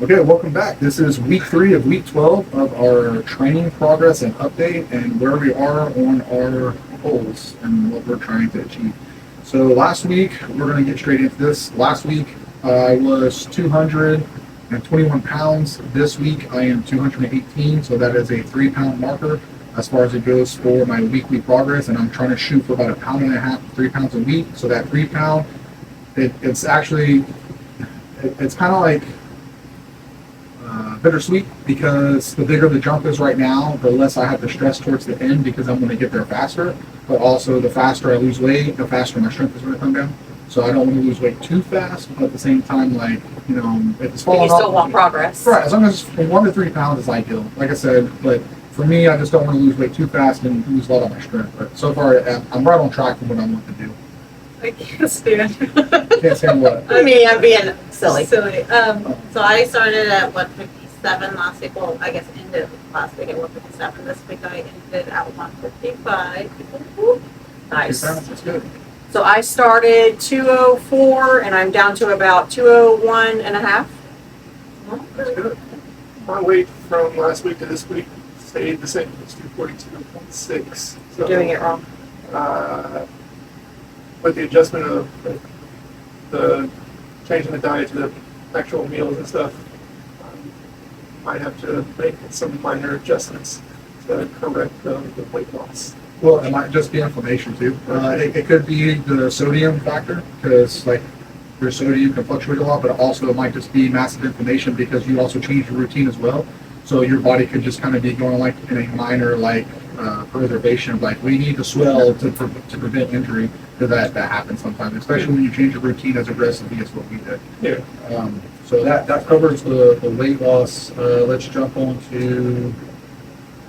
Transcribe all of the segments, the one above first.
Okay, welcome back. This is week 3 of week 12 of our training progress and update and where we are on our goals and what we're trying to achieve. So last week, we're going to get straight into this. Last week, I was 221 pounds. This week, I am 218, so that is a 3-pound marker as far as it goes for my weekly progress, and I'm trying to shoot for about 1.5 pounds to 3 pounds a week. So that 3 pound, it's actually, it's kind of like bittersweet, because the bigger the jump is right now, the less I have to stress towards the end because I'm going to get there faster. But also, the faster I lose weight, the faster my strength is going to come down. So I don't want to lose weight too fast, but at the same time, like, if it's falling But you still off, want progress. right? As long as from 1 to 3 pounds is ideal. Like I said, but for me, I just don't want to lose weight too fast and lose a lot of my strength. But so far, I'm right on track for what I want to do. I can't stand. Can't stand what. I mean, I'm being silly. Silly. So I started at 157 last week. Well, I guess ended last week at 157. This week I ended at 155. Nice. 2 pounds, that's good. So I started 204 and I'm down to about 201 and a half. That's good. My weight from last week to this week stayed the same. It's 242.6. You're doing it wrong. With the adjustment of the changing the diet to the actual meals and stuff, might have to make some minor adjustments to correct the weight loss. Well, it might just be inflammation too. It could be the sodium factor, because like your sodium can fluctuate a lot, but also it might just be massive inflammation because you also change your routine as well. So your body could just kind of be going like in a minor preservation of like, we need to swell to prevent injury. That happens sometimes, especially when you change your routine as aggressively as what we did. Yeah. So that covers the weight loss. Let's jump on to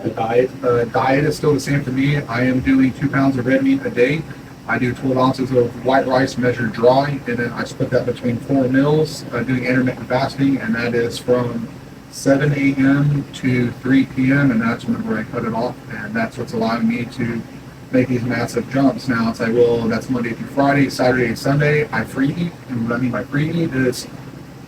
the diet. Diet is still the same for me. I am doing 2 pounds of red meat a day. I do 12 ounces of white rice measured dry, and then I split that between 4 meals, doing intermittent fasting, and that is from 7 a.m. to 3 p.m., and that's whenever I cut it off, and that's what's allowing me to make these massive jumps. Now it's like, well, that's Monday through Friday, Saturday and Sunday I free eat, and what I mean by free eat is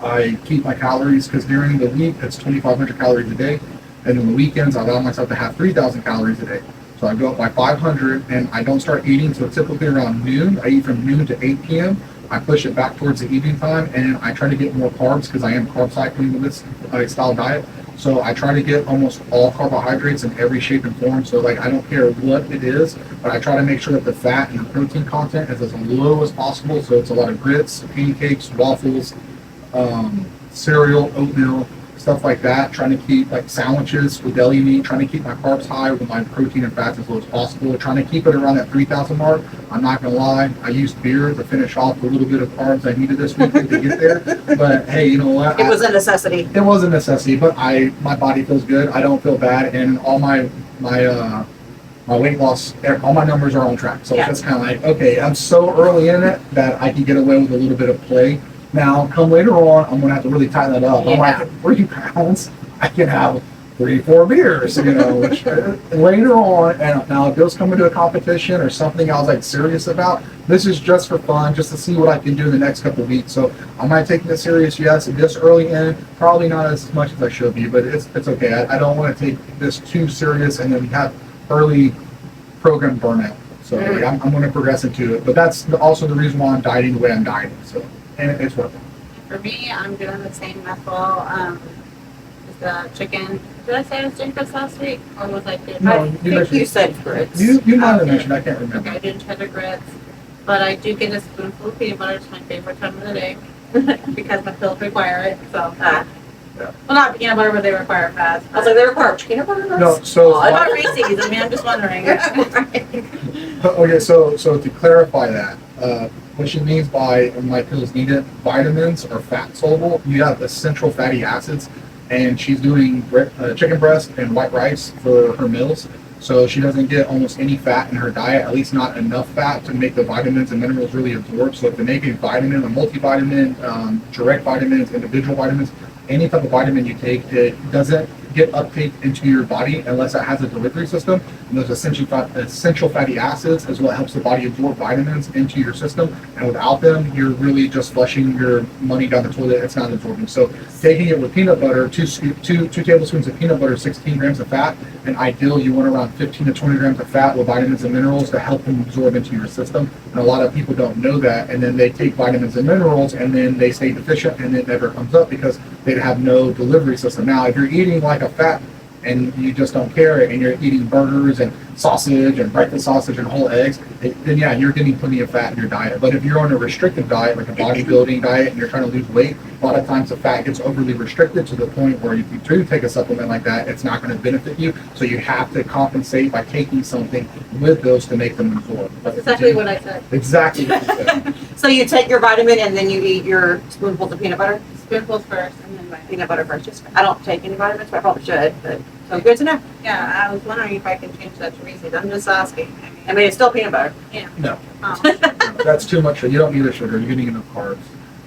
I keep my calories, because during the week it's 2,500 calories a day, and on the weekends I allow myself to have 3,000 calories a day. So I go up by 500, and I don't start eating until typically around noon. I eat from noon to 8 p.m. I push it back towards the evening time, and I try to get more carbs because I am carb cycling with this style diet. So I try to get almost all carbohydrates in every shape and form. So like, I don't care what it is, but I try to make sure that the fat and the protein content is as low as possible. So it's a lot of grits, pancakes, waffles, cereal, oatmeal, stuff like that. Trying to keep like sandwiches with deli meat, trying to keep my carbs high with my protein and fats as low as possible. Trying to keep it around that 3,000 mark. I'm not gonna lie, I used beer to finish off the little bit of carbs I needed this weekend to get there. But hey, you know what? It was a necessity. It was a necessity, but my body feels good. I don't feel bad, and all my weight loss, all my numbers are on track. So Yeah. it's just kind of like, okay, I'm so early in it that I can get away with a little bit of play. Now, come later on, I'm gonna have to really tighten that up. I'm Yeah. like, 3 pounds, I can have 3-4 beers, which later on, and now if it was coming to a competition or something I was like serious about, this is just for fun, just to see what I can do in the next couple of weeks. So am I taking this serious? Yes. This early in, probably not as much as I should be, but it's okay. I don't want to take this too serious and then have early program burnout. So I'm going to progress into it, but that's also the reason why I'm dieting the way I'm dieting. So, and it's working. For me, I'm doing the same method. Just the chicken. Did I say I was doing grits last week, or was I doing? No, I think you said grits. You might have Okay. mentioned, I can't remember. Okay, I did cheddar grits, but I do get a spoonful of peanut butter. It's my favorite time of the day because my pills require it. So, Yeah. well, not peanut butter, but they require fat. I was like, they require peanut butter? No, so I got Reese's. I mean, I'm just wondering. okay, so to clarify that, what she means by my pills needed, vitamins are fat soluble. You have essential fatty acids, and she's doing chicken breast and white rice for her meals. So she doesn't get almost any fat in her diet, at least not enough fat to make the vitamins and minerals really absorb. So to make a vitamin, a multivitamin, direct vitamins, individual vitamins, any type of vitamin you take, it doesn't get uptake into your body unless it has a delivery system. And those essential fatty acids is what helps the body absorb vitamins into your system. And without them, you're really just flushing your money down the toilet. It's not absorbing. So taking it with peanut butter, two tablespoons of peanut butter, 16 grams of fat, and ideal you want around 15 to 20 grams of fat with vitamins and minerals to help them absorb into your system. And a lot of people don't know that, and then they take vitamins and minerals and then they stay deficient and it never comes up because they have no delivery system. Now, if you're eating like a fat and you just don't care and you're eating burgers and sausage and breakfast sausage and whole eggs, then yeah, you're getting plenty of fat in your diet. But if you're on a restrictive diet, like a bodybuilding diet, and you're trying to lose weight, a lot of times the fat gets overly restricted to the point where if you do take a supplement like that, it's not going to benefit you. So you have to compensate by taking something with those to make them absorb. That's exactly what I said. Exactly what you said. So you take your vitamin and then you eat your spoonfuls of peanut butter? Spoonfuls first and then vitamin. Peanut butter first. Just, I don't take any vitamins, but I probably should. But so good to know. Yeah, I was wondering if I can change that to Reese's. I'm just asking. I mean, it's still peanut butter. Yeah. No, Um, that's too much. You don't need the sugar. You're getting enough carbs.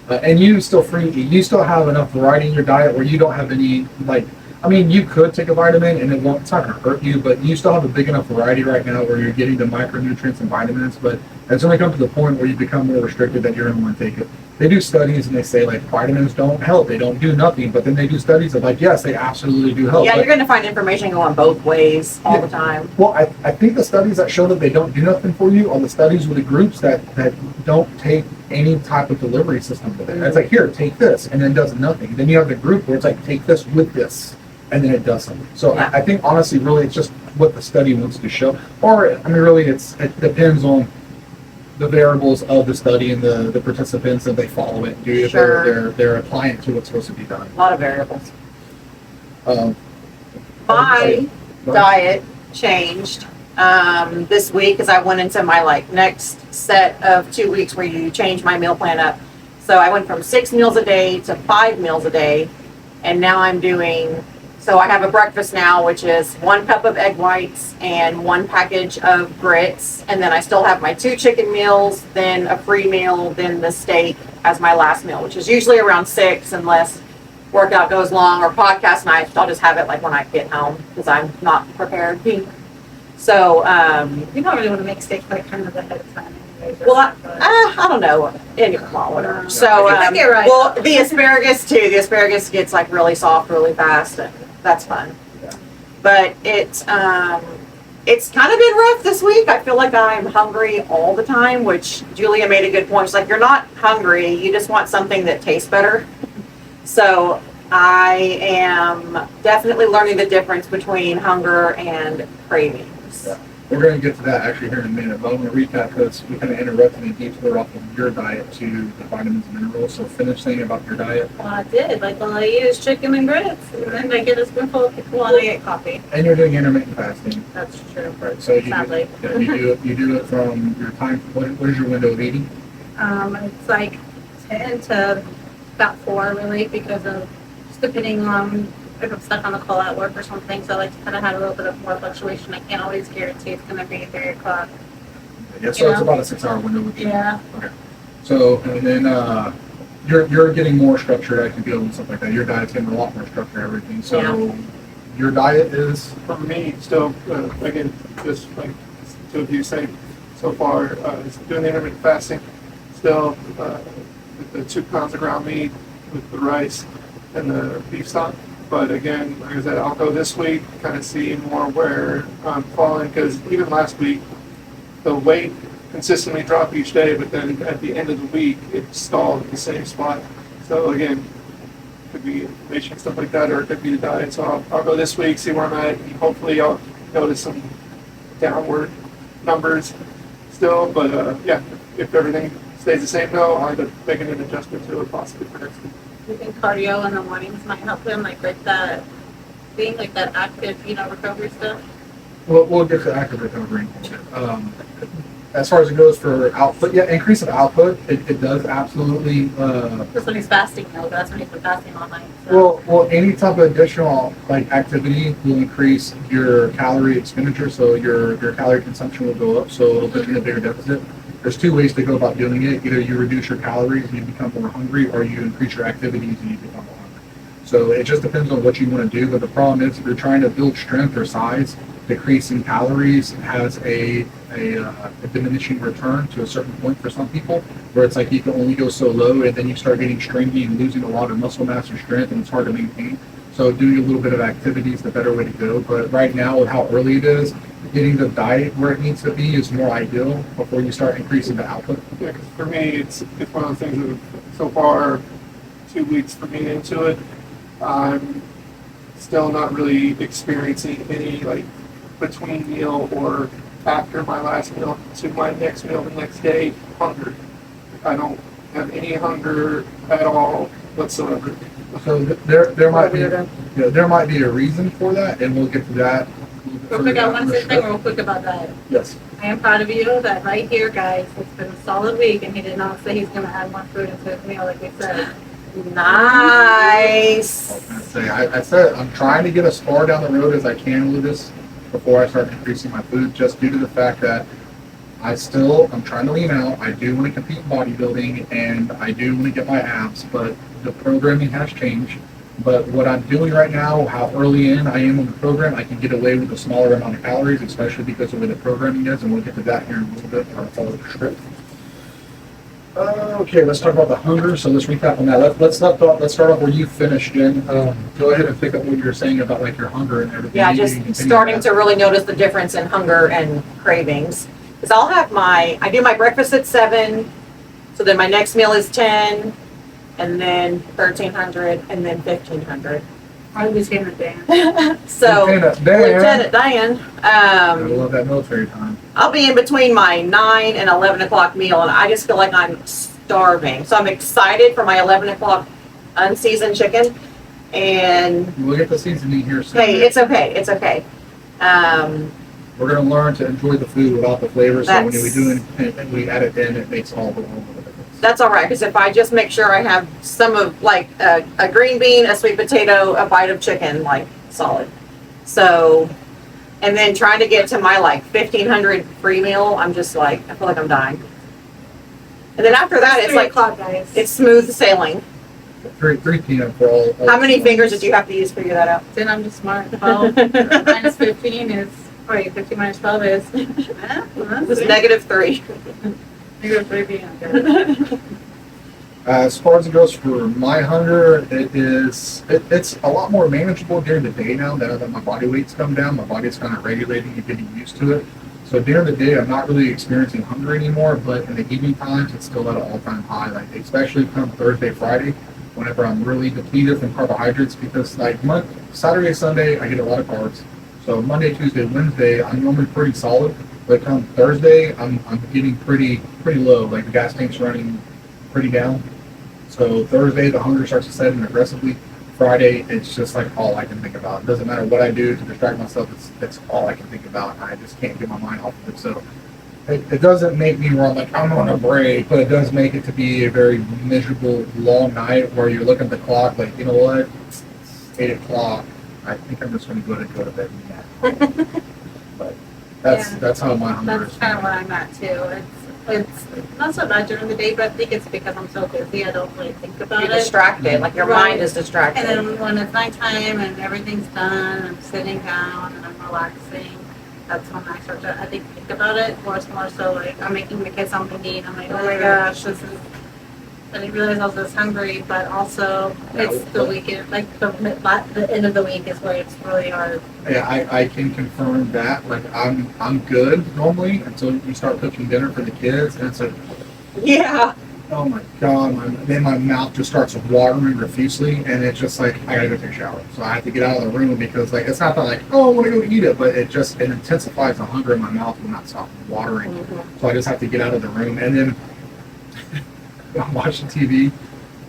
And you still you still have enough variety in your diet where you don't have any, like, I mean, you could take a vitamin and it's not going to hurt you, but you still have a big enough variety right now where you're getting the micronutrients and vitamins, but it's only come to the point where you become more restricted that you're going to want to take it. They do studies and they say, like, vitamins don't help, they don't do nothing, but then they do studies of, like, yes, they absolutely do help. Yeah, But- you're going to find information going both ways all the time. well, I think the studies that show that they don't do nothing for you are the studies with the groups that don't take any type of delivery system with it. It's like, here, take this, and then it does nothing. Then you have the group where it's like, take this with this, and then it does something. So Yeah. I think, honestly, really, it's just what the study wants to show. Or, I mean, really, it depends on the variables of the study and the participants, if they follow it, do if Sure. they're applying to what's supposed to be done. A lot of variables. Um, My diet changed this week as I went into my next set of 2 weeks where you change my meal plan up. So I went from 6 meals a day to 5 meals a day, and now I'm doing. So I have a breakfast now, which is 1 cup of egg whites and 1 package of grits, and then I still have my 2 chicken meals, then a free meal, then the steak as my last meal, which is usually around 6 unless workout goes long or podcast night. I'll just have it when I get home because I'm not prepared. So, you don't really want to make steak kind of ahead of time anyways. well, I don't know. Anyway, well, whatever. So, I get right. well, the asparagus too. The asparagus gets really soft really fast, and that's fun. Yeah. But it's kind of been rough this week. I feel like I'm hungry all the time, which Julia made a good point. She's like, you're not hungry. You just want something that tastes better. So I am definitely learning the difference between hunger and cravings. Yeah. We're going to get to that actually here in a minute, but I'm going to recap because we kind of interrupted and detoured off of your diet to the vitamins and minerals. So finish saying about your diet. Well, I did. All I eat is chicken and grits. And then I get a spoonful of I get coffee. And you're doing intermittent fasting. That's true. Right. So you Sadly. you do it from your time. What is your window of eating? It's 10 to about 4 really because of just depending on if I'm stuck on a call at work or something. So I like to kind of have a little bit of more fluctuation. I can't always guarantee it's going to be 3 o'clock. Yeah. So it's Yeah. about a 6-hour window with you. Yeah. Okay. So and then you're getting more structured. I can feel and stuff like that. Your diet's getting a lot more structured. Everything. So Yeah. your diet is. For me, still, again, just like two of you say so far, is doing the intermittent fasting, still with the 2 pounds of ground meat, with the rice and the beef stock. But again, like I said, I'll go this week, kind of see more where I'm falling, because even last week, the weight consistently dropped each day, but then at the end of the week, it stalled at the same spot. So again, could be inflammation and stuff like that, or it could be the diet. So I'll go this week, see where I'm at, and hopefully I'll notice some downward numbers still. But yeah, if everything stays the same though, I'll end up making an adjustment to it possibly for next week. I think cardio in the mornings might help them, like that, being that active, recovery stuff. We'll get to active recovery. As far as it goes for output, yeah, increase of output, it does absolutely. Just when he's fasting, though, that's when he's been fasting all night. So. Well, any type of additional activity will increase your calorie expenditure, so your calorie consumption will go up, so it'll put you in a bigger deficit. There's 2 ways to go about doing it. Either you reduce your calories and you become more hungry, or you increase your activities and you become more hungry. So it just depends on what you want to do. But the problem is, if you're trying to build strength or size, decreasing calories has a diminishing return to a certain point for some people, where it's like you can only go so low, and then you start getting stringy and losing a lot of muscle mass or strength, and it's hard to maintain. So doing a little bit of activity is the better way to go. But right now, with how early it is, getting the diet where it needs to be is more ideal before you start increasing the output. Yeah, 'cause for me, it's one of the things that so far, 2 weeks for me into it, I'm still not really experiencing any like between meal or after my last meal to my next meal the next day hunger. I don't have any hunger at all whatsoever. So there might be there might be a reason for that, and we'll get to that. Real quick, I want to say something real quick about that. Yes. I am proud of you that right here, guys, it's been a solid week and he did not say he's gonna add more food into his meal like we said. Nice. I was gonna say, I said I'm trying to get as far down the road as I can with this before I start increasing my food, just due to the fact that I'm trying to lean out. I do want to compete in bodybuilding, and I do want to get my abs, but the programming has changed. But what I'm doing right now, how early in I am in the program, I can get away with a smaller amount of calories, especially because of where the programming is, and we'll get to that here in a little bit. I'll follow the script. Okay, let's talk about the hunger. So let's recap on that. Let's start off where you finished, Jen. Go ahead and pick up what you were saying about like your hunger and everything. Yeah, You just can continue starting that. to really notice the difference in hunger and cravings. Because I do my breakfast at 7, so then my next meal is 10, and then 1300, and then 1500. I was saying that, Dan. So, Lieutenant Dan. Lieutenant Dan, I love that military time. I'll be in between my 9 and 11 o'clock meal, and I just feel like I'm starving. So I'm excited for my 11 o'clock unseasoned chicken, and We'll get the seasoning here soon. hey, it's okay, it's okay. We're gonna learn to enjoy the food without the flavor. So when we That's- do it and we add it in, it makes all the world of a difference. That's all right, because if I just make sure I have some of like a green bean, a sweet potato, a bite of chicken, like solid. So, and then trying to get to my like 1500 free meal, I'm just like, I feel like I'm dying. And then after that, it's 3 like, o'clock, guys. it's smooth sailing. 3 p.m. for all. How many fingers did you have to use to figure that out? Then I'm just smart. 12 minus 15 is, wait, 15 minus 12 is, It was -3. negative 3 being As far as it goes for my hunger, it's a lot more manageable during the day now that my body weight's come down. My body's kind of regulating and getting used to it. So during the day, I'm not really experiencing hunger anymore, but in the evening times, it's still at an all-time high. Like especially come Thursday, Friday, whenever I'm really depleted from carbohydrates, because like Saturday, Sunday, I get a lot of carbs. So Monday, Tuesday, Wednesday, I'm normally pretty solid. But come Thursday, I'm getting pretty low. Like the gas tank's running pretty down. So Thursday, the hunger starts to set in aggressively. Friday, it's just like all I can think about. It doesn't matter what I do to distract myself. It's all I can think about. I just can't get my mind off of it. So it doesn't make me where I'm like, I'm on a break, but it does make it to be a very miserable, long night where you're looking at the clock like, you know what, it's 8 o'clock. I think I'm just going to go to bed now. But that's how my hunger That's is. kind of where I'm at too. It's not so bad during the day, but I think it's because I'm so busy, I don't really think about You're it. distracted, like your mind is distracted. And then when it's nighttime and everything's done, I'm sitting down and I'm relaxing. That's when I start to, I think about it. More so like I'm making the kids something to eat. I'm like, oh my gosh, this is. I didn't realize I was this hungry, but also it's the weekend, like the end of the week is where it's really hard. Yeah, I can confirm that. Like I'm good normally until you start cooking dinner for the kids, and it's like, Yeah. oh my god, then my mouth just starts watering profusely, and it's just like I gotta go take a shower. So I have to get out of the room because like it's not that like, oh, I want to go eat it, but it intensifies the hunger in my mouth will not stop watering. Mhm. So I just have to get out of the room, and then I'm watching TV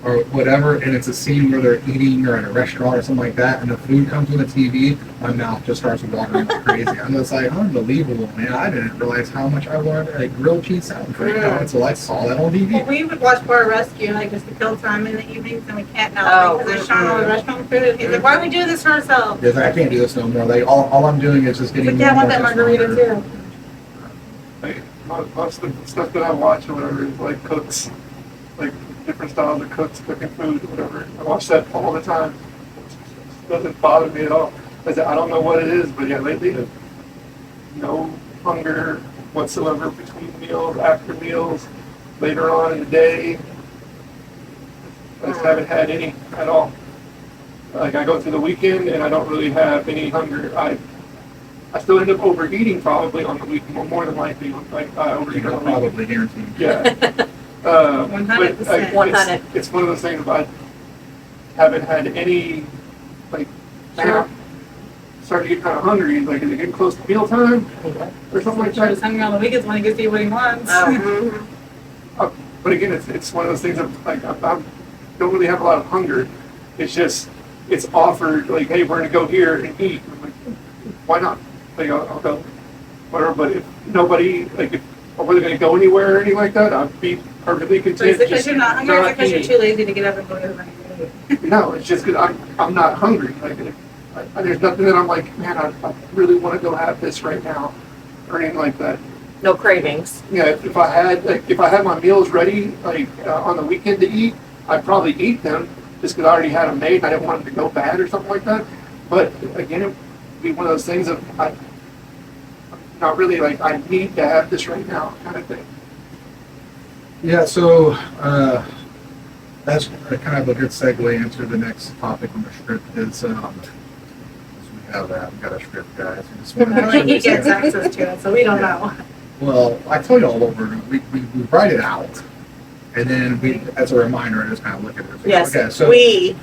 or whatever, and it's a scene where they're eating or at a restaurant or something like that, and the food comes on the TV, my mouth just starts watering like crazy. I'm just like, unbelievable, man. I didn't realize how much I wanted a grilled cheese sandwich right now until I saw that on Well, TV. we would watch Bar Rescue like just to kill time in the evenings, and we can't Oh, now because they're showing all the mhm. restaurant food. And he's like, "Why are we doing this for ourselves?" Because I can't do this no more. Like all I'm doing is just He's getting like, "Yeah, I more want and that more margarita hunger. too." Like, most of the stuff that I watch or whatever is like cooks, like different styles of cooks cooking food or whatever. I watch that all the time. doesn't bother me at all. I said, I don't know what it is, but yeah, lately, no hunger whatsoever between meals, after meals, later on in the day. I just haven't had any at all. Like I go through the weekend and I don't really have any hunger. I still end up overeating probably on the weekend, more than likely. Like I overeat on the weekend. Probably guaranteed. Yeah. 100%. 100. It's one of those things. I haven't had any like start to get kind of hungry. Like is it getting close to mealtime or something like Try to that? hungry on the weekends when he can see what he wants. Oh, But again, it's one of those things of like I don't really have a lot of hunger. It's just it's offered like, hey, we're gonna go here and eat. I'm like, why not? Like I'll go, whatever. But if nobody like if I wasn't gonna go anywhere or anything like that, I'd be perfectly So content. is it because just you're not hungry or is it because you're eating. too lazy to get up and go to the No, it's just because I'm not hungry. Like there's nothing that I'm like, man, I really want to go have this right now, or anything like that. no cravings. Yeah, if I had my meals ready like on the weekend to eat, I'd probably eat them just because I already had them made and I didn't want them to go bad or something like that. But again, it would be one of those things of I'm not really like I need to have this right now kind of thing. Yeah, so that's kind of a good segue into the next topic on the script is we have that. We got a script, guys. We just wanna make sure He we gets say- access to it, so we don't know. Well, I tell you all over. We write it out, and then we, as a reminder, I just kind of look at it. Yes, Okay, so we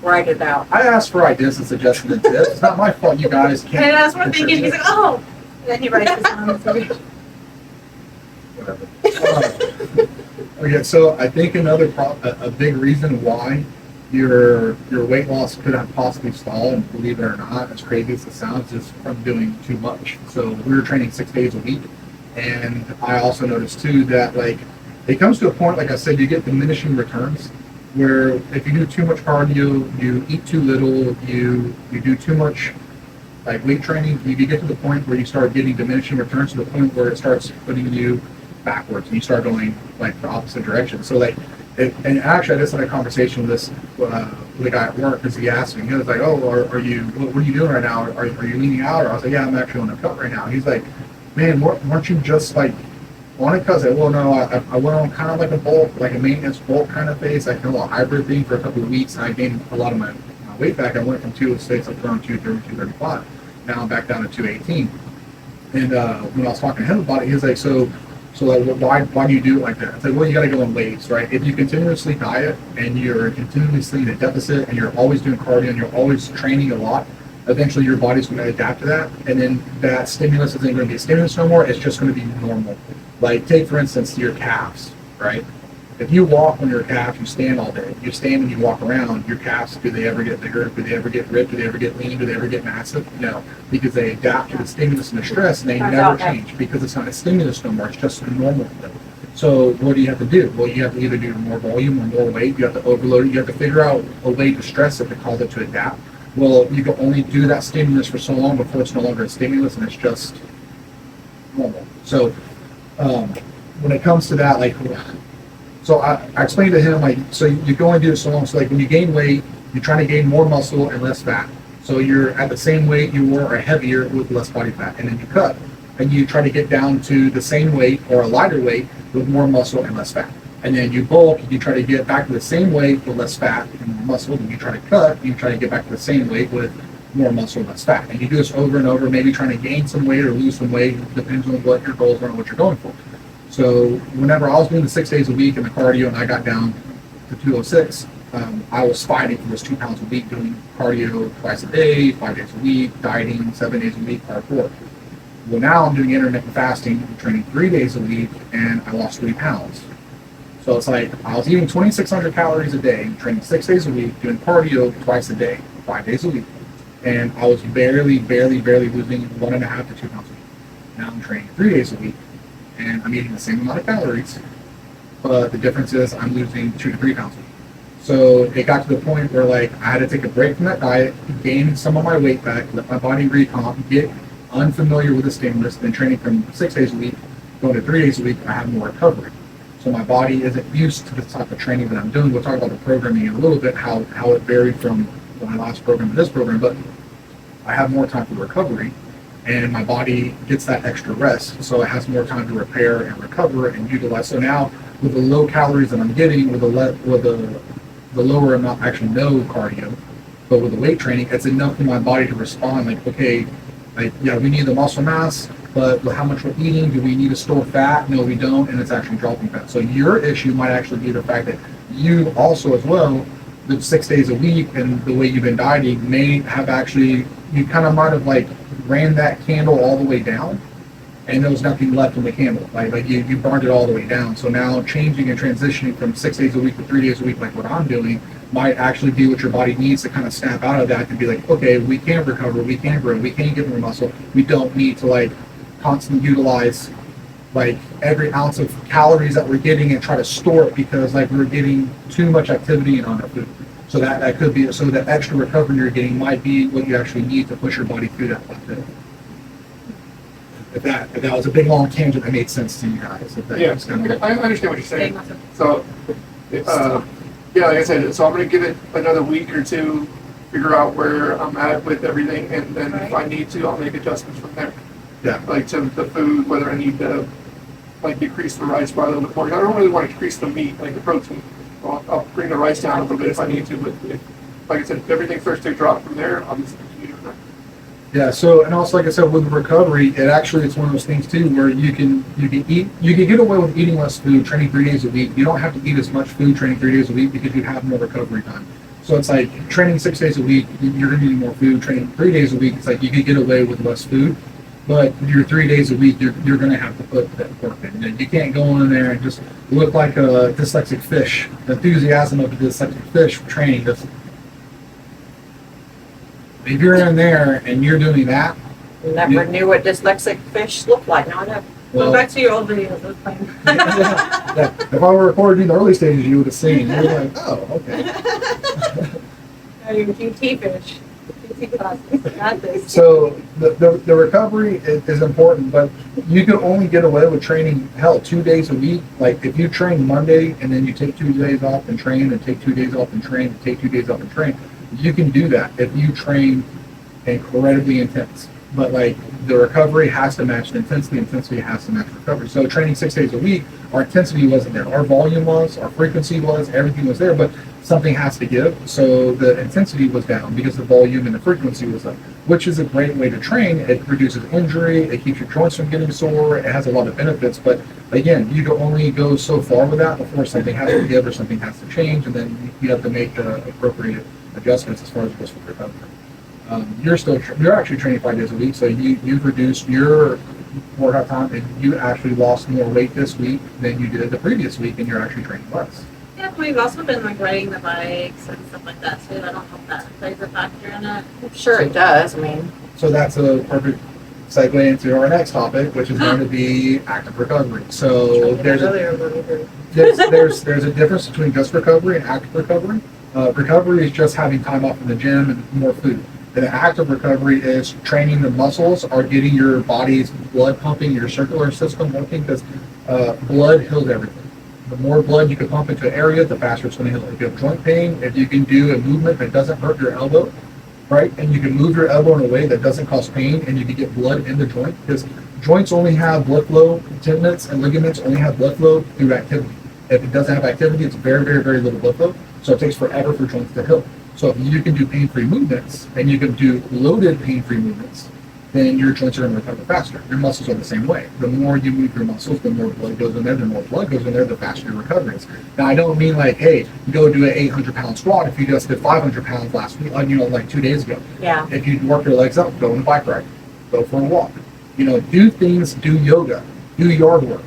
write it out. I asked for ideas and suggestions and tips. It's not my fault. You guys can't. And as we're thinking, he's like, oh! And then he writes this on. So Whatever. Okay, so I think another a big reason why your weight loss could have possibly stalled, and believe it or not, as crazy as it sounds, is from doing too much. So we were training 6 days a week, and I also noticed too that like it comes to a point, like I said, you get diminishing returns. Where if you do too much cardio, you eat too little, you do too much like weight training, you get to the point where you start getting diminishing returns to the point where it starts putting you backwards and you start going like the opposite direction. So like, and actually I just had a conversation with this with a guy at work because he asked me, he was like, oh, are you, what are you doing right now? Are you leaning out? Or I was like, yeah, I'm actually on a cut right now. He's like, man, weren't you just like on it? Cause well, no, I went on kind of like a bulk, like a maintenance bulk kind of phase, like a little hybrid thing for a couple of weeks, and I gained a lot of my weight back. I went from 206 up around 230, 235. Now I'm back down to 218. And when I was talking to him about it, he was like, so like, why do you do it like that? I said, well, you got to go in waves, right? If you continuously diet and you're continuously in a deficit and you're always doing cardio and you're always training a lot, eventually your body's going to adapt to that. And then that stimulus isn't going to be a stimulus no more. It's just going to be normal. Like take, for instance, your calves, right? If you walk on your calves, you stand all day. You stand and you walk around, your calves, do they ever get bigger? Do they ever get ripped? Do they ever get lean? Do they ever get massive? No, because they adapt to the stimulus and the stress and they never change because it's not a stimulus no more. It's just normal for them. So what do you have to do? Well, you have to either do more volume or more weight. You have to overload it. You have to figure out a way to stress it to cause it to adapt. Well, you can only do that stimulus for so long before it's no longer a stimulus and it's just normal. So when it comes to that, like, so I explained to him, like, so you can only do it so long. So like when you gain weight, you're trying to gain more muscle and less fat. So you're at the same weight you were or heavier with less body fat. And then you cut and you try to get down to the same weight or a lighter weight with more muscle and less fat. And then you bulk, you try to get back to the same weight with less fat and more muscle. Then you try to cut, you try to get back to the same weight with more muscle and less fat. And you do this over and over, maybe trying to gain some weight or lose some weight, depends on what your goals are and what you're going for. So whenever I was doing the 6 days a week in the cardio and I got down to 206, I was fighting for those 2 pounds a week, doing cardio twice a day, 5 days a week, dieting 7 days a week, hardcore. Well, now I'm doing intermittent fasting, training 3 days a week, and I lost 3 pounds. So it's like I was eating 2,600 calories a day, training 6 days a week, doing cardio twice a day, 5 days a week. And I was barely losing 1.5 to 2 pounds a week. Now I'm training 3 days a week, and I'm eating the same amount of calories, but the difference is I'm losing 2 to 3 pounds a week. So it got to the point where like I had to take a break from that diet, gain some of my weight back, let my body recomp, get unfamiliar with the stimulus, then training from 6 days a week, going to 3 days a week, I have more recovery. So my body isn't used to the type of training that I'm doing. We'll talk about the programming in a little bit, how it varied from my last program and this program, but I have more time for recovery, and my body gets that extra rest, so it has more time to repair and recover and utilize. So now, with the low calories that I'm getting, with the lower amount, actually no cardio, but with the weight training, it's enough for my body to respond. Like, okay, like, yeah, we need the muscle mass, but with how much we're eating, do we need to store fat? No, we don't, and it's actually dropping fat. So your issue might actually be the fact that you also, as well, the 6 days a week and the way you've been dieting may have actually, you kind of might have like ran that candle all the way down, and there was nothing left in the candle. Like you burned it all the way down. So now changing and transitioning from 6 days a week to 3 days a week, like what I'm doing, might actually be what your body needs to kind of snap out of that and be like, okay, we can recover, we can grow, we can get more muscle. We don't need to like constantly utilize like every ounce of calories that we're getting and try to store it because like we're getting too much activity in on our food. So that could be, so that extra recovery you're getting might be what you actually need to push your body through that plateau. If that was a big long tangent that made sense to you guys. If that Yeah, was kind of, I understand what you're saying. Awesome. So, yeah, like I said, so I'm gonna give it another week or two, figure out where I'm at with everything, and then if I need to, I'll make adjustments from there. yeah. Like to the food, whether I need to like decrease the rice by a little bit more. I don't really want to decrease the meat, like the protein. I'll bring the rice down a little bit if I need to, but like I said, if everything starts to drop from there, I'll just continue doing that. Yeah, so and also like I said with recovery, it actually it's one of those things too where you can get away with eating less food, training 3 days a week. You don't have to eat as much food training 3 days a week because you have more recovery time. So it's like training 6 days a week, you're gonna need more food. Training 3 days a week, it's like you could get away with less food, but your 3 days a week, you're gonna have to put that work in. And you can't go in there and just look like a dyslexic fish. The enthusiasm of a dyslexic fish training doesn't. If you're in there and you're doing that, Never knew what dyslexic fish looked like. Now I know. Go well, back to your old videos of playing. yeah, if I were recording in the early stages, you would have seen. You're like, oh, okay. Your QT fish. QT classes. Got this. So the recovery is important, but you can only get away with training, hell, 2 days a week. Like if you train Monday and then you take 2 days off and train and take 2 days off and train and take 2 days off and train, you can do that if you train incredibly intense. But like the recovery has to match the intensity has to match recovery. So training 6 days a week, our intensity wasn't there. Our volume was, our frequency was, everything was there, but something has to give. So the intensity was down because the volume and the frequency was up, which is a great way to train. It reduces injury, it keeps your joints from getting sore, it has a lot of benefits. But again, you can only go so far with that before something has to give or something has to change, and then you have to make the appropriate adjustments as far as just for recovery. You're actually training 5 days a week, so you've reduced your workout time, and you actually lost more weight this week than you did the previous week, and you're actually training less. Yeah, but we've also been like riding the bikes and stuff like that too. I don't know if that plays a factor in it. I'm sure it does. I mean, So that's a perfect segue into our next topic, which is going to be active recovery. So there's a difference between just recovery and active recovery. Recovery is just having time off in the gym and more food. And active recovery is training the muscles or getting your body's blood pumping, your circular system working, because blood heals everything. The more blood you can pump into an area, the faster it's going to heal. If you have joint pain, if you can do a movement that doesn't hurt your elbow, right, and you can move your elbow in a way that doesn't cause pain, and you can get blood in the joint, because joints only have blood flow, tendons and ligaments only have blood flow through activity. If it doesn't have activity, it's very, very, very little blood flow, so it takes forever for joints to heal. So if you can do pain-free movements, and you can do loaded pain-free movements, then your joints are going to recover faster. Your muscles are the same way. The more you move your muscles, the more blood goes in there. The more blood goes in there, the faster your recovery is. Now, I don't mean like, hey, go do an 800-pound squat if you just did 500 pounds last week, like 2 days ago. yeah. If you work your legs up, go on a bike ride, go for a walk. Do things, do yoga, do yard work.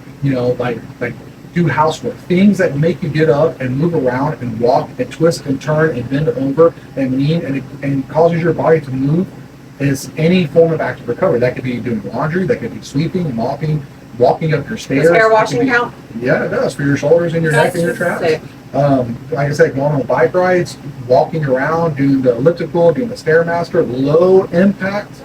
Like do housework. Things that make you get up and move around and walk and twist and turn and bend over and lean and causes your body to move. Is any form of active recovery. That could be doing laundry, that could be sweeping, mopping, walking up your stairs. Does hair washing count? Yeah, it does, for your shoulders and your neck and your traps. Sick. Like I said, going on bike rides, walking around, doing the elliptical, doing the Stairmaster, low impact,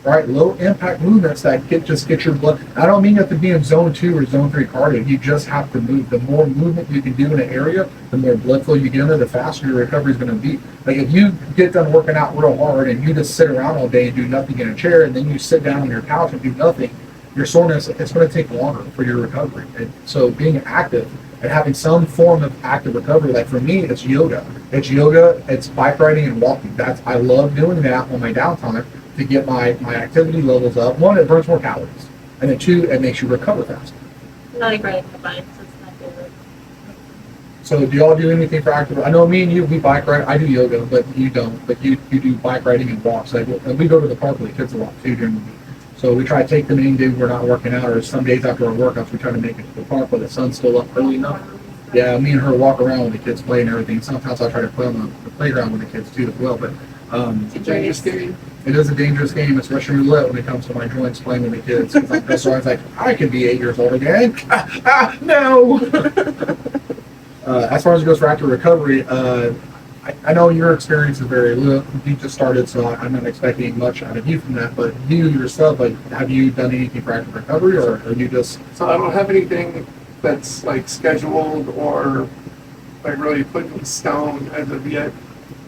right? Low impact movements that just get your blood. I don't mean you have to be in zone 2 or zone 3 cardio. You just have to move. The more movement you can do in an area, the more blood flow you get in there, the faster your recovery is going to be. Like if you get done working out real hard and you just sit around all day and do nothing in a chair, and then you sit down on your couch and do nothing, your soreness, it's going to take longer for your recovery. And so being active and having some form of active recovery, like for me, it's yoga. It's bike riding and walking. I love doing that on my downtime to get my activity levels up. One, it burns more calories. And then two, it makes you recover faster. I like riding the bikes. It's my favorite. So do y'all do anything for active? I know me and you, we bike ride. I do yoga, but you don't. But you do bike riding and walks. Like, and we go to the park with the kids a lot too during the week. So we try to take them any day we're not working out, or some days after our workouts, we try to make it to the park where the sun's still up early enough. Yeah, me and her walk around with the kids play and everything. Sometimes I try to play on the playground with the kids too as well. But It's a dangerous game. it is a dangerous game. It's Russian roulette when it comes to my joints playing with the kids. That's why I was like, I could be 8 years old again. No. As far as it goes for active recovery, I know your experience is very little. You just started, so I'm not expecting much out of you from that. But you yourself, like, have you done anything for active recovery, or are you just? So I don't have anything that's like scheduled or like really put in stone as of yet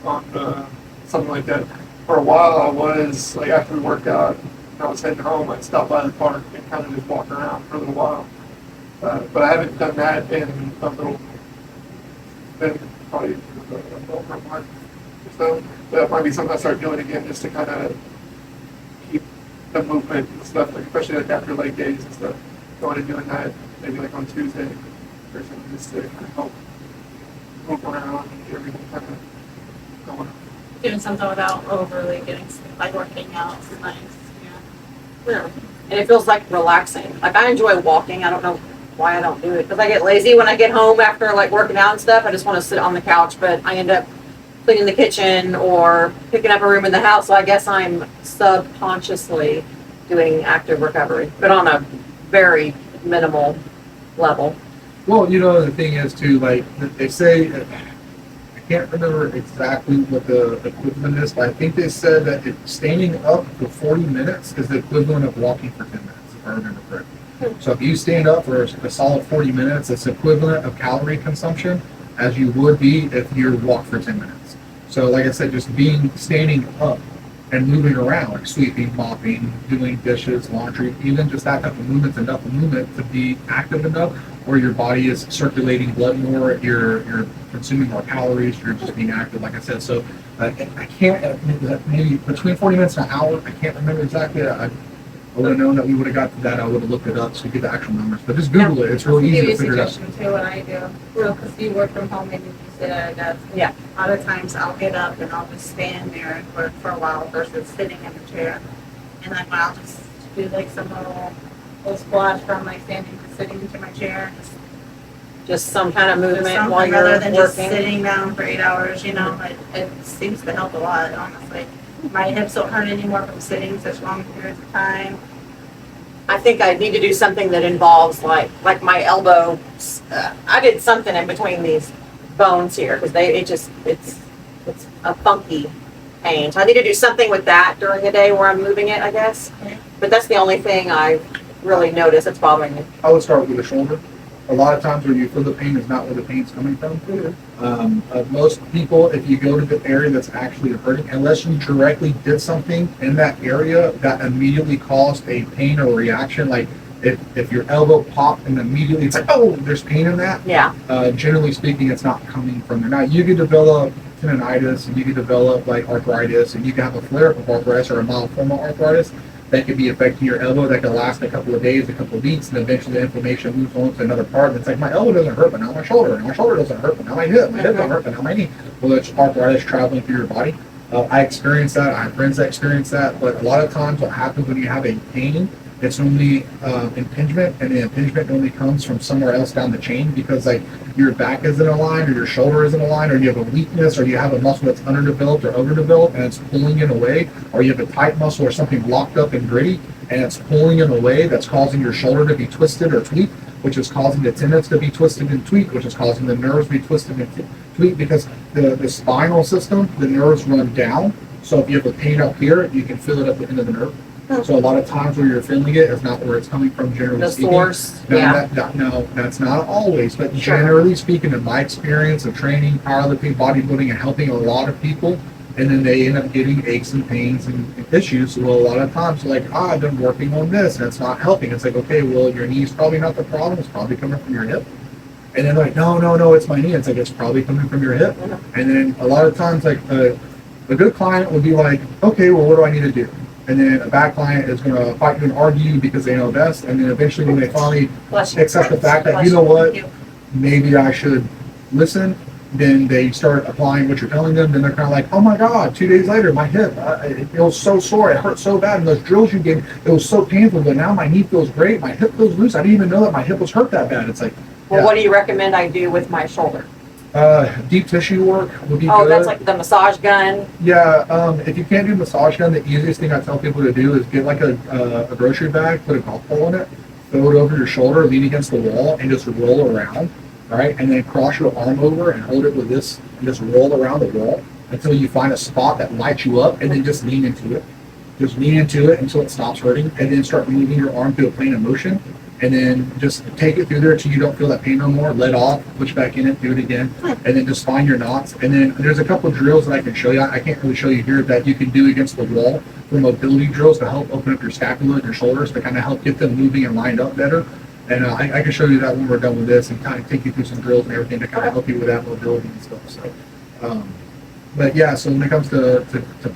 on something like that. For a while, I was like after we worked out, and I was heading home. I'd stop by the park and kind of just walk around for a little while. But I haven't done that in a little, been probably over a month or so. That might be something I start doing again just to kind of keep the movement and stuff, like especially like after leg days and stuff. Going and doing that maybe like on Tuesday or something, just to kind of help move around and get everything kind of going. Doing something without overly getting like working out is nice. Yeah. And it feels like relaxing. Like I enjoy walking. I don't know why I don't do it because I get lazy when I get home after like working out and stuff. I just want to sit on the couch, but I end up cleaning the kitchen or picking up a room in the house. So I guess I'm subconsciously doing active recovery, but on a very minimal level. Well, you know, the thing is too, like they say, I can't remember exactly what the equivalent is, but I think they said that standing up for 40 minutes is the equivalent of walking for 10 minutes, if I remember correctly. So if you stand up for a solid 40 minutes, it's equivalent of calorie consumption as you would be if you walk for 10 minutes. So like I said, just standing up and moving around, like sweeping, mopping, doing dishes, laundry, even just that type of movement's enough movement to be active enough where your body is circulating blood more, you're consuming more calories, you're just being active, like I said. So I can't, maybe between 40 minutes and an hour, I can't remember exactly. I would have known that we would have got to that. I would have looked it up so you get the actual numbers. But just Google it. It's real easy Give you to a figure it out. suggestion too, what I do. Well, because you work from home and you sit at a desk. Yeah. A lot of times I'll get up and I'll just stand there and work for a while versus sitting in the chair. And then I'll just do like some little squats from like standing to sitting into my chair. Just some kind of movement Something while you're rather than just working. sitting down for 8 hours, you know, it seems to help a lot, honestly. My hips don't hurt anymore from sitting such long periods of time. I think I need to do something that involves like my elbow. I did something in between these bones here because it's a funky pain. So I need to do something with that during the day where I'm moving it, I guess. But that's the only thing I really notice that's bothering me. I would start with the shoulder. A lot of times where you feel the pain is not where the pain's coming from. Most people, if you go to the area that's actually hurting, unless you directly did something in that area that immediately caused a pain or reaction, like if your elbow popped and immediately it's like, oh, there's pain in that. Yeah. Generally speaking, it's not coming from there. Now, you could develop tendonitis, and you could develop like arthritis, and you can have a flare-up of arthritis or a mild form of arthritis that could be affecting your elbow that could last a couple of days, a couple of weeks, and eventually the inflammation moves on to another part. And it's like, my elbow doesn't hurt, but now my shoulder doesn't hurt, but now my hip doesn't hurt, but now my knee. Well, it's arthritis traveling through your body. I experienced that. I have friends that experience that. But a lot of times what happens when you have a pain, it's only impingement, and the impingement only comes from somewhere else down the chain because like your back isn't aligned or your shoulder isn't aligned or you have a weakness or you have a muscle that's underdeveloped or overdeveloped and it's pulling in away, or you have a tight muscle or something locked up and gritty and it's pulling in away that's causing your shoulder to be twisted or tweaked, which is causing the tendons to be twisted and tweaked, which is causing the nerves to be twisted and tweaked because the spinal system, the nerves run down. So if you have a pain up here, you can feel it at the end of the nerve. So a lot of times where you're feeling it is not where it's coming from, generally The speaking. source, No, yeah. no, that's not always, but Sure. generally speaking, in my experience of training, powerlifting, bodybuilding, and helping a lot of people, and then they end up getting aches and pains and issues. Well, a lot of times, like, I've been working on this, and it's not helping. It's like, okay, well, your knee's probably not the problem. It's probably coming from your hip. And then like, no, it's my knee. It's like, it's probably coming from your hip. And then a lot of times, like, a good client would be like, okay, well, what do I need to do? And then a bad client is going to fight you and argue because they know best. And then eventually, when they finally Bless you. accept the fact that, Bless you know what, Thank you. maybe I should listen, then they start applying what you're telling them. Then they're kind of like, oh my God, 2 days later, my hip, it feels so sore. It hurts so bad. And those drills you gave, it was so painful, but now my knee feels great. My hip feels loose. I didn't even know that my hip was hurt that bad. It's like, Well, what do you recommend I do with my shoulder? deep tissue work would be Oh, good. that's like the massage gun. Yeah, if you can't do massage gun, the easiest thing I tell people to do is get like a grocery bag, put a golf ball in it, throw it over your shoulder, lean against the wall, and just roll around, right? And then cross your arm over and hold it with this, and just roll around the wall until you find a spot that lights you up, and then just lean into it. Just lean into it until it stops hurting, and then start moving your arm through a plane of motion. And then just take it through there until you don't feel that pain no more. Let off, push back in it, do it again, and then just find your knots. And then there's a couple of drills that I can show you. I can't really show you here that you can do against the wall for mobility drills to help open up your scapula and your shoulders to kind of help get them moving and lined up better. And I can show you that when we're done with this and kind of take you through some drills and everything to kind of help you with that mobility and stuff. So, but yeah, so when it comes to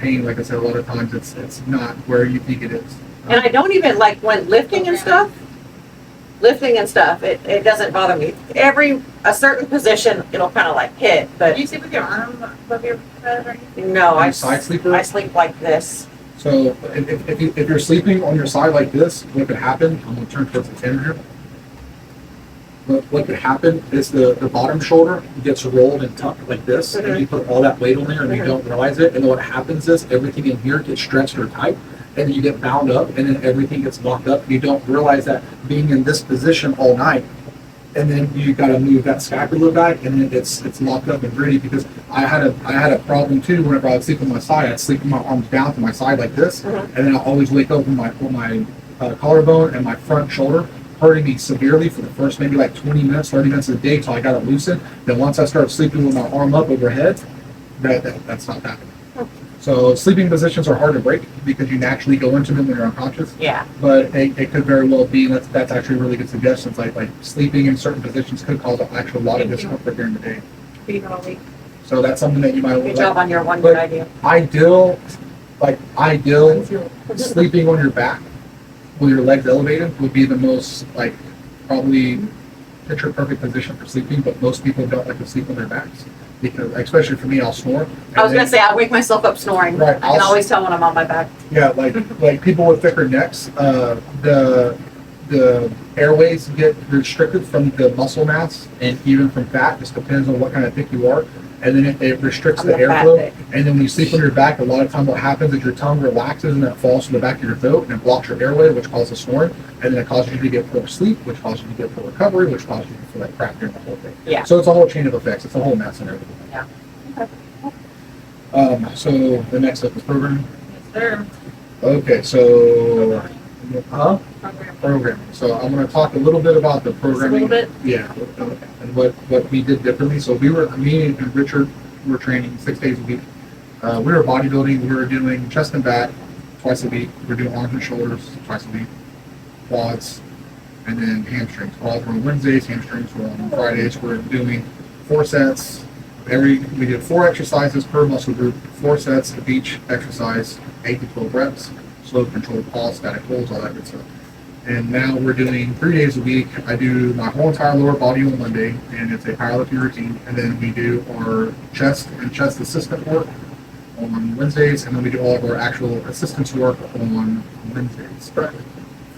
pain, like I said, a lot of times it's not where you think it is. And I don't even like when lifting and stuff. It doesn't bother me. A certain position, it'll kind of like hit, Do but you sleep with your arm above your head or anything? no, Are you side sleeper? I sleep like this. So if you're sleeping on your side like this, what could happen, I'm gonna turn towards the camera here. What could happen is the bottom shoulder gets rolled and tucked like this, and you put all that weight on there and you don't realize it. And then what happens is everything in here gets stretched or tight, and then you get bound up, and then everything gets locked up. You don't realize that being in this position all night, and then you got to move that scapula back, and then it's locked up and gritty. Because I had a problem too. Whenever I would sleep on my side, I'd sleep with my arms down to my side like this, and then I always wake up with my collarbone and my front shoulder hurting me severely for the first maybe like 20 minutes, 30 minutes a day till I got it loosened. Then once I started sleeping with my arm up overhead, that's not happening. So sleeping positions are hard to break because you naturally go into them when you're unconscious. Yeah. But it could very well be, and that's actually really good suggestions. Like sleeping in certain positions could cause actually a lot of Thank you. discomfort during the day. Being all week. So that's something that you might Good job on your one But- good idea. ideal sleeping on your back with your legs elevated would be the most probably picture perfect position for sleeping, but most people don't like to sleep on their backs because, especially for me, I'll snore. I was gonna say I wake myself up snoring. Right, I can always tell when I'm on my back. Yeah, like people with thicker necks, the airways get restricted from the muscle mass and even from fat. Just depends on what kind of thick you are, and then it restricts I'm the the fat airflow. thick. And then when you sleep on your back, a lot of time what happens is your tongue relaxes and it falls to the back of your throat and it blocks your airway, which causes snoring, and then it causes you to get poor sleep, which causes you to get poor recovery, which causes you to feel like crap during the whole thing. Yeah. So it's a whole chain of effects. It's a whole mess and everything. Yeah. So the next up is programming. Yes, sir. Okay, so Program. programming. So I'm going to talk a little bit about the Just a programming. little bit. Yeah, and what we did differently. So me and Richard were training 6 days a week. We were bodybuilding. We were doing chest and back twice a week. We were doing arms and shoulders twice a week, quads, and then hamstrings. Quads were on Wednesdays, hamstrings were on Fridays. We're doing 4 sets. We did 4 exercises per muscle group, 4 sets of each exercise, 8 to 12 reps, slow controlled pulse, static holds, all that good stuff. And now we're doing 3 days a week. I do my whole entire lower body on Monday, and it's a powerlifting routine. And then we do our chest and chest assistant work on Wednesdays, and then we do all of our actual assistance work on Wednesdays.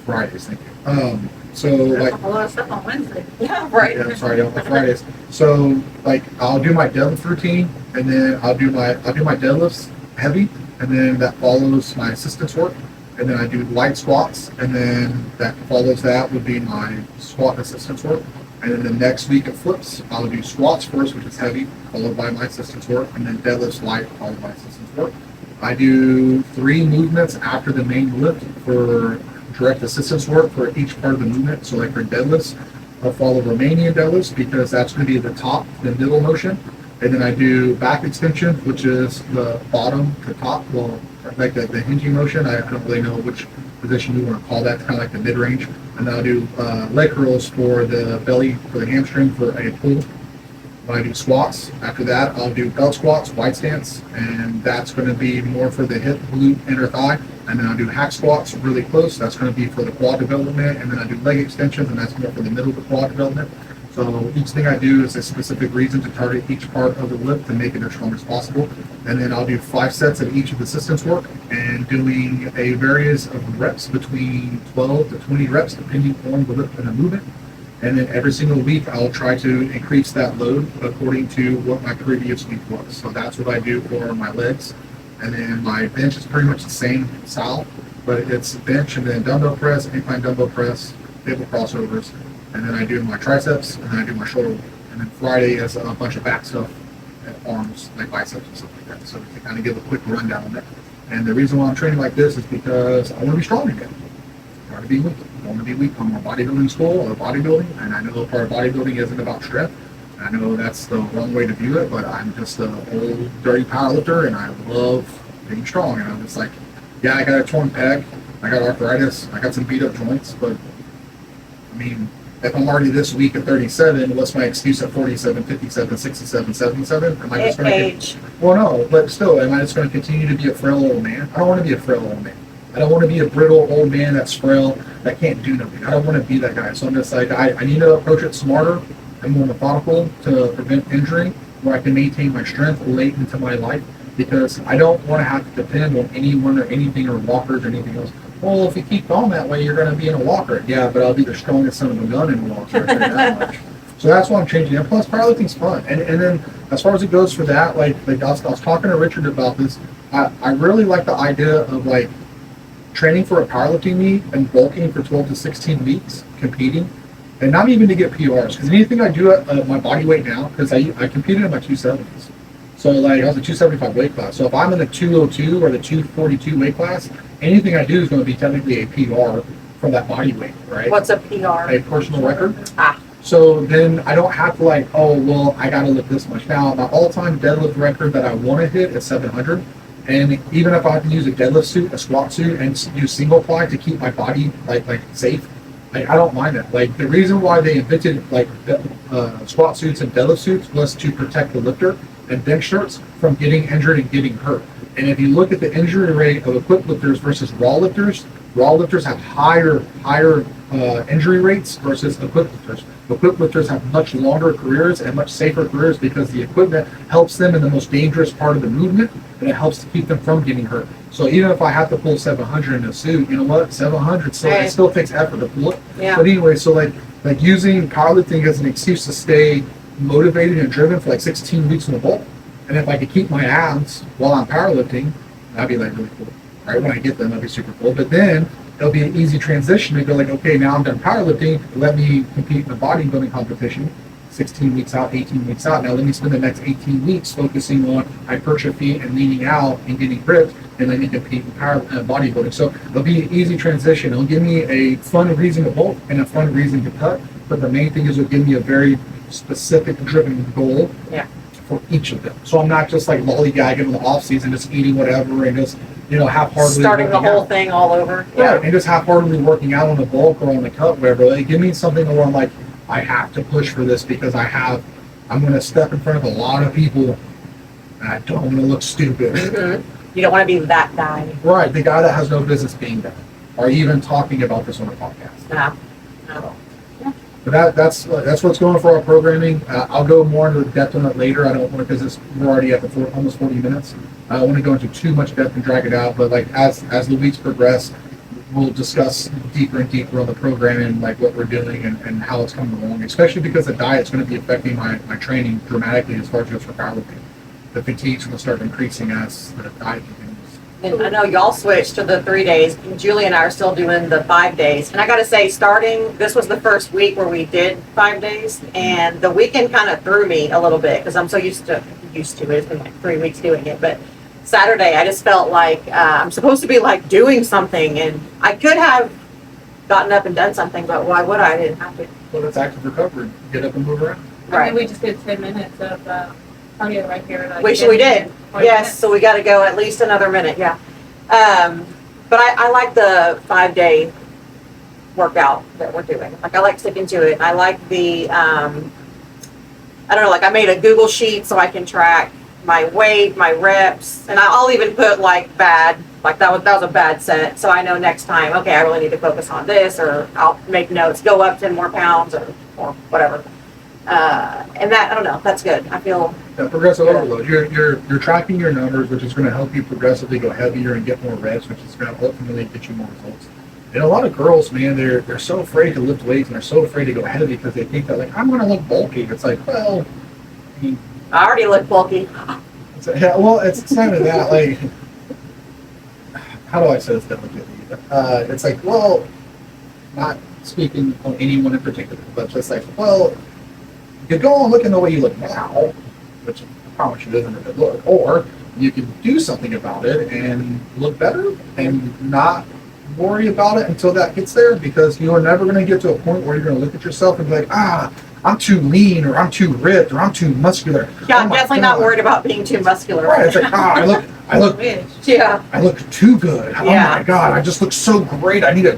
Fridays, thank you. So There's like a whole lot of stuff on Wednesday. Yeah, right. yeah, I'm sorry, on Fridays. So I'll do my deadlift routine, and then I'll do my deadlifts heavy, and then that follows my assistance work, and then I do light squats, and then that follows that would be my squat assistance work, and then the next week it flips. I'll do squats first, which is heavy, followed by my assistance work, and then deadlifts light, followed by assistance work. I do 3 movements after the main lift for direct assistance work for each part of the movement. So like for deadlifts, I'll follow Romanian deadlifts because that's going to be the top, the middle motion. And then I do back extension, which is the bottom to top, well, like the hinging motion. I don't really know which position you want to call that, kind of like the mid-range. And then I'll do leg curls for the belly, for the hamstring, for a pull. When I do squats, after that, I'll do belt squats, wide stance, and that's going to be more for the hip, glute, inner thigh. And then I'll do hack squats really close. That's going to be for the quad development. And then I do leg extensions, and that's more for the middle of the quad development. So each thing I do is a specific reason to target each part of the lift to make it as strong as possible. And then I'll do 5 sets of each of the assistance work and doing a various of reps between 12 to 20 reps depending on the lift and the movement. And then every single week I'll try to increase that load according to what my previous week was. So that's what I do for my legs. And then my bench is pretty much the same style, but it's bench and then dumbbell press, incline dumbbell press, table crossovers. And then I do my triceps, and then I do my shoulder work. And then Friday is a bunch of back stuff, arms, like biceps and stuff like that. So to kind of give a quick rundown on that. And the reason why I'm training like this is because I want to be strong again. I want to be weak. I want to be weak. I'm a bodybuilding school or bodybuilding, and I know part of bodybuilding isn't about strength. I know that's the wrong way to view it, but I'm just an old, dirty powerlifter, and I love being strong. And I'm just like, yeah, I got a torn pec, I got arthritis, I got some beat up joints, but I mean, if I'm already this weak at 37, what's my excuse at 47, 57, 67, 77? Am I just going to Age. Well, no, but still, am I just going to continue to be a frail old man? I don't want to be a frail old man. I don't want to be a brittle old man that's frail, that can't do nothing. I don't want to be that guy. So I'm just like, I need to approach it smarter and more methodical to prevent injury, where I can maintain my strength late into my life, because I don't want to have to depend on anyone or anything or walkers or anything else. Well, if you keep going that way, you're going to be in a walker. Yeah, but I'll be the strongest son of a gun in a walker. I'll tell you that much. So that's why I'm changing it. Plus, powerlifting's fun. And then as far as it goes for that, like I was talking to Richard about this, I really like the idea of like training for a powerlifting meet and bulking for 12 to 16 weeks, competing, and not even to get PRs. Because anything I do at my body weight now, because I competed in my 270s. So like I was a 275 weight class. So if I'm in the 202 or the 242 weight class, anything I do is going to be technically a PR from that body weight, right? What's a PR? A personal record. Ah. So then I don't have to like, oh, well, I got to lift this much. Now, my all-time deadlift record that I want to hit is 700. And even if I have to use a deadlift suit, a squat suit, and use single ply to keep my body like safe, I don't mind that. Like the reason why they invented like squat suits and deadlift suits was to protect the lifter and bench shirts from getting injured and getting hurt. And if you look at the injury rate of equipped lifters versus raw lifters have higher injury rates versus equipped lifters. Equipped lifters have much longer careers and much safer careers because the equipment helps them in the most dangerous part of the movement, and it helps to keep them from getting hurt. So even if I have to pull 700 in a suit, you know what? 700 it still takes effort to pull it. Yeah. But anyway, so like using powerlifting as an excuse to stay motivated and driven for like 16 weeks in a bulk. And if I could keep my abs while I'm powerlifting, that'd be like really cool. Right? When I get them, that'd be super cool. But then it'll be an easy transition to go like, okay, now I'm done powerlifting. Let me compete in a bodybuilding competition. 16 weeks out, 18 weeks out. Now let me spend the next 18 weeks focusing on hypertrophy and leaning out and getting ripped, and let me compete in bodybuilding. So it'll be an easy transition. It'll give me a fun reason to bulk and a fun reason to cut. But the main thing is it'll give me a very specific driven goal. Yeah. For each of them. So I'm not just like lollygagging in the off season, just eating whatever and just, half-heartedly Starting the working whole out. thing all over. Yeah, and just half-heartedly working out on the bulk or on the cut, whatever. Like, give me something where I'm like, I have to push for this because I'm going to step in front of a lot of people and I don't want to look stupid. Mm-hmm. You don't want to be that guy. Right, the guy that has no business being that or even talking about this on a podcast. No. But that's what's going for our programming. I'll go more into depth on it later. I don't want to, because we're already at the almost 40 minutes. I don't want to go into too much depth and drag it out. But like as the weeks progress, we'll discuss deeper and deeper on the programming, like what we're doing and how it's coming along. Especially because the diet's going to be affecting my training dramatically as far as just for powerlifting. The fatigue's going to start increasing as the diet continues. And I know y'all switched to the 3 days. Julie and I are still doing the 5 days. And I got to say, this was the first week where we did 5 days. And the weekend kind of threw me a little bit because I'm so used to it. It's been like 3 weeks doing it. But Saturday, I just felt like I'm supposed to be like doing something, and I could have gotten up and done something, but why would I? didn't have to. Well, that's active recovery. Get up and move around. I mean, we just did 10 minutes of cardio right here. Like, We did. 20 Yes, minutes. so we got to go at least another minute. Yeah. But I like the 5-day workout that we're doing. Like I like sticking to it. I like the I don't know. Like I made a Google sheet so I can track my weight, my reps, and I'll even put like bad. Like that was a bad set, so I know next time. Okay, I really need to focus on this, or I'll make notes. Go up 10 more pounds, or whatever. And that I don't know. That's good. I feel Yeah, progressive overload. You're tracking your numbers, which is going to help you progressively go heavier and get more reps, which is going to ultimately get you more results. And a lot of girls, man, they're so afraid to lift weights and they're so afraid to go heavy because they think that like I'm going to look bulky. It's like, well, I mean, I already look bulky. yeah, well, it's not even that. Like, how do I say this delicately? It's like, well, not speaking on anyone in particular, but just like, well, you could go and look at the way you look now, which I promise you isn't a good look, or you can do something about it and look better and not worry about it until that gets there, because you're never going to get to a point where you're going to look at yourself and be like, I'm too lean, or I'm too ripped, or I'm too muscular. Yeah, Oh I'm my definitely not God. worried about being too muscular. Right, it's like, I look Wish. Yeah, I look too good. Oh Yeah. my God, I just look so great. I need to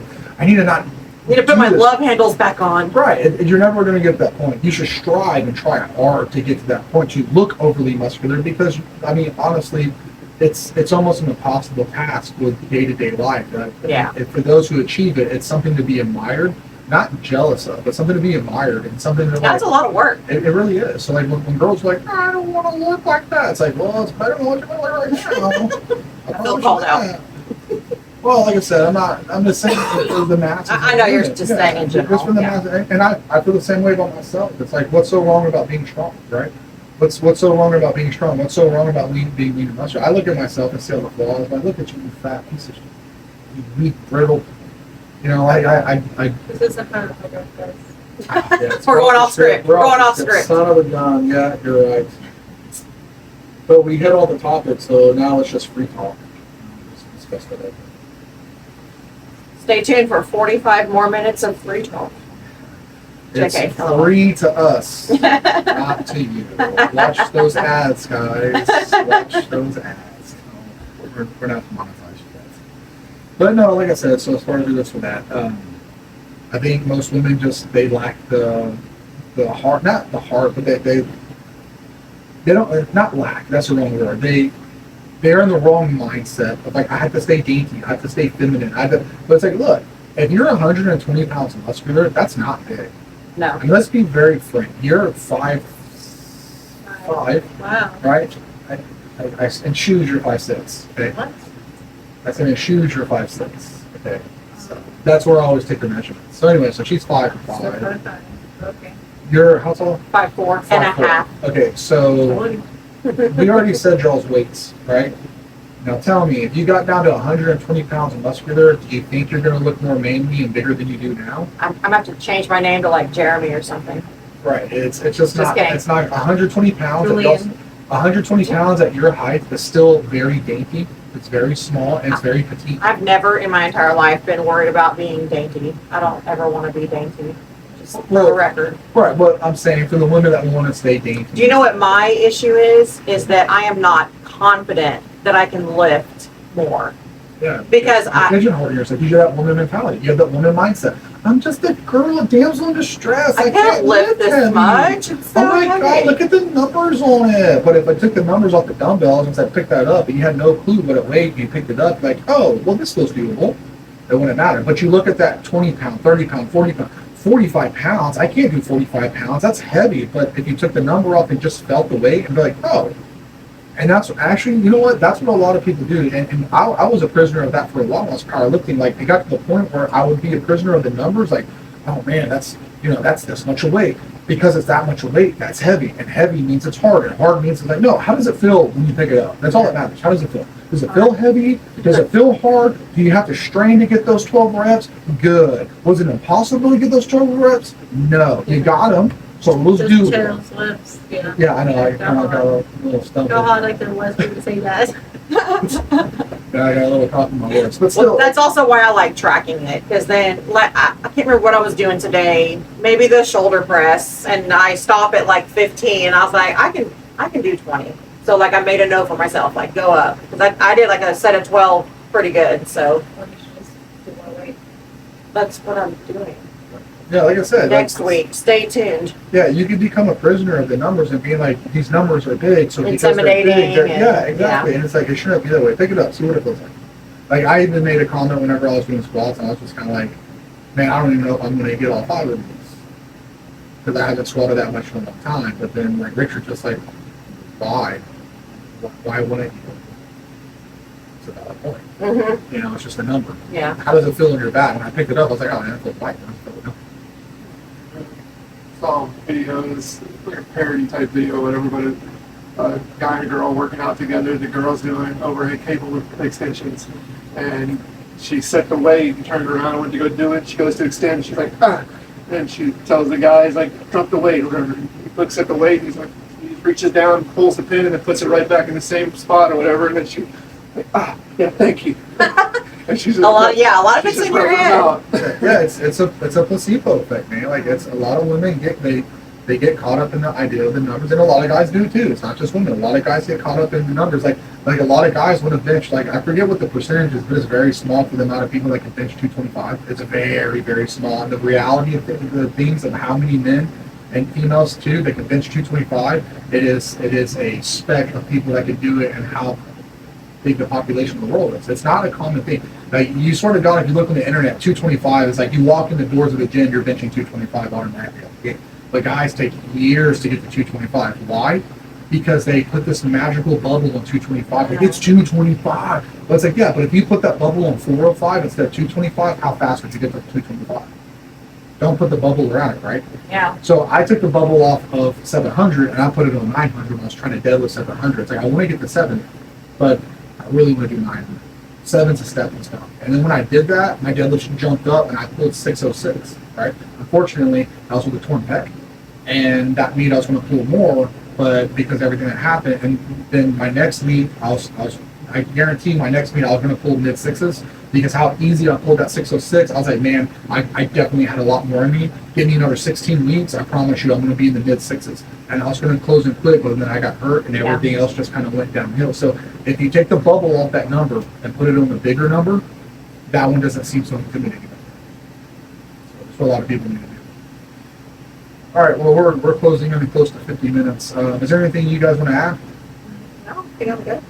not. need to put do my this. love handles back on. Right, and you're never going to get to that point. You should strive and try hard to get to that point to look overly muscular, because I mean, honestly, it's almost an impossible task with day-to-day life. Right? Yeah. And for those who achieve it, it's something to be admired, not jealous of, but something to be admired and something to That's a lot of work. It really is. So like when girls are like, I don't want to look like that. It's like, well, it's better than what you're like right now. I feel called out. out. Well, like I said, I'm just saying for the masses. I know you're just saying in general, Just for the yeah. masses. And I feel the same way about myself. It's like, what's so wrong about being strong, right? What's so wrong about being strong? What's so wrong about being lean and muscular? I look at myself and see all the flaws. I look at you, you fat piece of shit. You weak, brittle. You know, I This isn't part of the breakfast. yeah, it's We're going off off script. We're going off script. Son of a gun. Yeah, you're right. But we hit all the topics, so now let's just free talk. Just discuss that. Stay tuned for 45 more minutes of free talk. It's JK, free to us, not to you. Watch those ads, guys. Watch those ads. No, we're not monetized yet. But no, like I said, so as far as this for that, I think most women they lack the heart, not the heart, but they don't, not lack, that's the wrong word. They're in the wrong mindset of like, I have to stay dainty, I have to stay feminine, but it's like, look, if you're 120 pounds muscular, that's not big. No. And let's be very frank. You're 5'5", Wow. right? In shoes, you're 5'6". Okay. What? I said in shoes, you're 5'6". Okay. So that's where I always take the measurements. So anyway, so she's 5'5". Okay. You're how tall? 5'4" and a 5'4". half. Okay, so we already said y'all's weights, right? Now tell me, if you got down to 120 pounds of muscular, do you think you're going to look more manly and bigger than you do now? I'm gonna have to change my name to like Jeremy or something. Right. It's just not. kidding. It's not 120 pounds. Julian. 120 pounds at your height is still very dainty. It's very small and it's very petite. I've never in my entire life been worried about being dainty. I don't ever want to be dainty. Just for the record. Right. But I'm saying for the women that want to stay dainty. Do you know what my issue is? Is that I am not confident that I can lift more. Yeah. Because You're I pigeonholing yourself. You have that woman mentality. You have that woman mindset. I'm just a girl, a damsel in distress. I can't lift this heavy. much. It's so Oh my heavy. God, look at the numbers on it. But if I took the numbers off the dumbbells and said pick that up and you had no clue what it weighed, you picked it up, like, oh, well, this feels doable. It wouldn't matter. But you look at that 20 pound, 30 pound, 40 pound, 45 pounds. I can't do 45 pounds. That's heavy. But if you took the number off and just felt the weight and be like, oh. And that's actually, you know what? That's what a lot of people do. And I was a prisoner of that for a while. I was powerlifting. Like, it got to the point where I would be a prisoner of the numbers. Like, oh man, that's this much a weight. Because it's that much a weight, that's heavy. And heavy means it's hard. And hard means it's like, no, how does it feel when you pick it up? That's all that matters. How does it feel? Does it feel heavy? Does it feel hard? Do you have to strain to get those 12 reps? Good. Was it impossible to get those 12 reps? No. You got them. So we'll Just do. chills, lips, yeah. Yeah, I know. I kind of got a little stump. Go hard like there was for you to say that. Yeah, I got a little caught in my words, but Well, still. that's also why I like tracking it, because then, like, I can't remember what I was doing today. Maybe the shoulder press, and I stop at like 15, and I was like, I can do 20. So like, I made a note for myself, like, go up, because I did like a set of 12 pretty good. So that's what I'm doing Yeah, like I said. next like, week. Stay tuned. Yeah, you could become a prisoner of the numbers and being like, these numbers are big, so because they're big, Intimidating they're, and- yeah, exactly. And it's like, it shouldn't be that way. Pick it up, see what it feels like. Like, I even made a comment whenever I was doing squats, and I was just kind of like, man, I don't even know if I'm going to get all 5 of these. Because I haven't squatted that much in a long time. But then, like, Richard just like, why? Why wouldn't you? It's a valid point. Mm-hmm. You know, it's just a number. Yeah. How does it feel in your back? When I picked it up, I was like, oh, man, it feels light. Saw videos, like a parody type video, whatever, but a guy and a girl working out together. The girl's doing overhead cable extensions, and she set the weight and turned around and went to go do it. She goes to extend, she's like, ah, and she tells the guy, he's like, drop the weight, or whatever. He looks at the weight, and he's like, he reaches down, pulls the pin, and then puts it right back in the same spot or whatever, and then she, like, ah, yeah, thank you. And she's just, A lot of she's it's just in your rubbing them head. out. Yeah, it's a placebo effect, man. Like, it's a lot of women they get caught up in the idea of the numbers, and a lot of guys do too. It's not just women. A lot of guys get caught up in the numbers. Like a lot of guys want to bench. Like, I forget what the percentage is, but it's very small for the amount of people that can bench 225. It's very, very small. And the reality of the things of how many men and females too that can bench 225, it is a speck of people that can do it, and how big the population of the world is. It's not a common thing. Like, you sort of got, if you look on the internet, 225 is like you walk in the doors of the gym, you're benching 225 automatically. But guys take years to get to 225. Why? Because they put this magical bubble on 225. Like, it's 225. But it's like, yeah, but if you put that bubble on 405 instead of 225, how fast would you get to 225? Don't put the bubble around it, right? Yeah. So I took the bubble off of 700 and I put it on 900 when I was trying to deadlift 700. It's like, I want to get to 7, but I really want to do 900. 7's a stepping stone. And then when I did that, my deadlift jumped up and I pulled 606, right? Unfortunately, I was with a torn pec, and that meet I was going to pull more, but because everything that happened, and then my next meet, I guarantee my next meet I was going to pull mid 6s, because how easy I pulled that 606, I was like, man, I definitely had a lot more in me. Give me another 16 weeks, I promise you I'm going to be in the mid 6s. And I was going to close and quit, but then I got hurt, and everything else just kind of went downhill. So if you take the bubble off that number and put it on the bigger number, that one doesn't seem so intimidating. So that's what a lot of people need to do. All right, well, we're closing in close to 50 minutes. Is there anything you guys want to add? No, I think I'm good.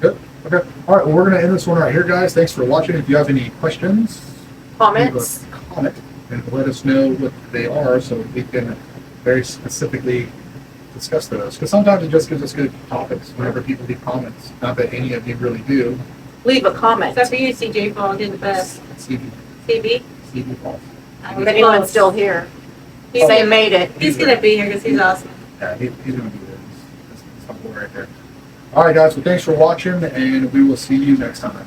Good. Okay. All right, well, we're going to end this one right here, guys. Thanks for watching. If you have any questions, Comments? leave a comment and let us know what they are so we can very specifically discuss those. Because sometimes it just gives us good topics whenever people leave comments. Not that any of you really do. Leave a comment. Except for you, CJ Paul did the best. CB, CB? CB Falls. If anyone's still here, they made it. He's gonna be here because he's awesome. Yeah, he's going to be there. He's humble right there. All right, guys. Well, thanks for watching, and we will see you next time.